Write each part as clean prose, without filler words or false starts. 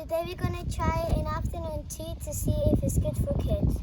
Today we're going to try an afternoon tea to see if it's good for kids.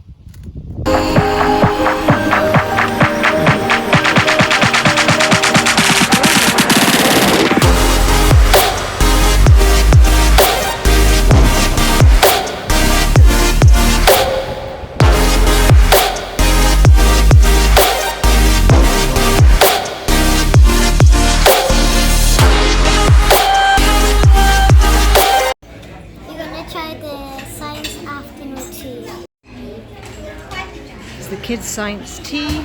The kids' science tea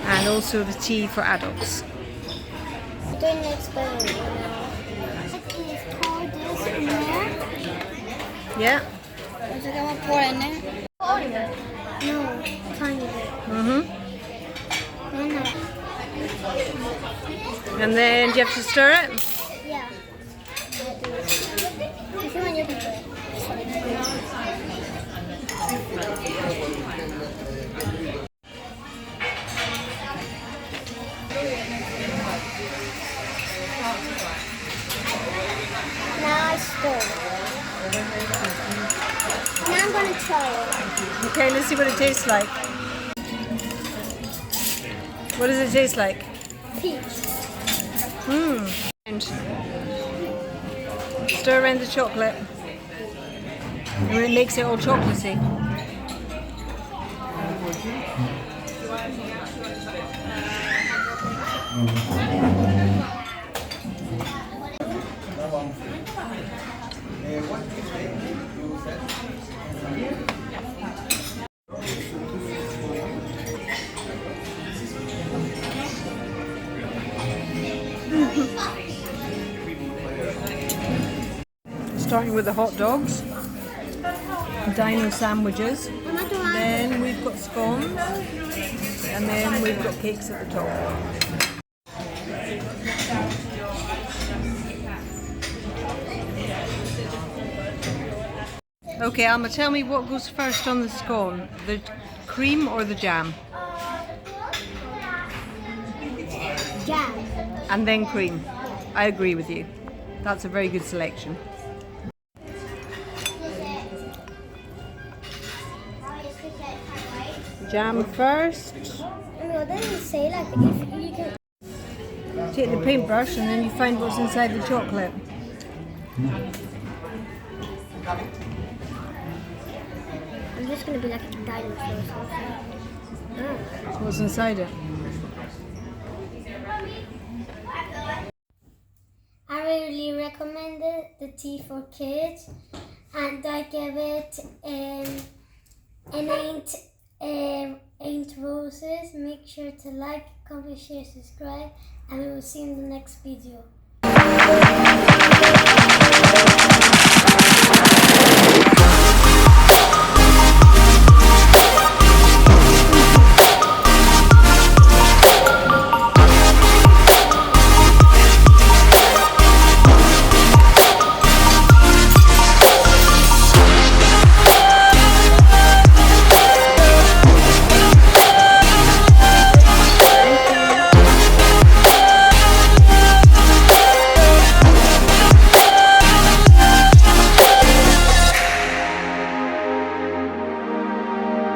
and also the tea for adults. We're doing an experiment now. Let's pour this in there. Yeah. Is it going to pour in there? No, tiny bit. And then do you have to stir it? Yeah. If you want, you can do it. Now I stir. Now I'm going to try it. Okay, let's see what it tastes like. What does it taste like? Peach. And stir around the chocolate. And it makes it all chocolatey. Starting with the hot dogs, dino sandwiches, then we've got scones, and then we've got cakes at the top. Okay, Alma, tell me what goes first on the scone, the cream or the jam? Jam. And then cream. I agree with you. That's a very good selection. Jam first. What does it say? Like, if you can... Take the paintbrush and then you find what's inside the chocolate. I'm just going to be like a dinosaur or something. What's inside it? I really recommend it, the tea for kids, and I give it an 8 roses. Make sure to like, comment, share, subscribe, and we will see you in the next video.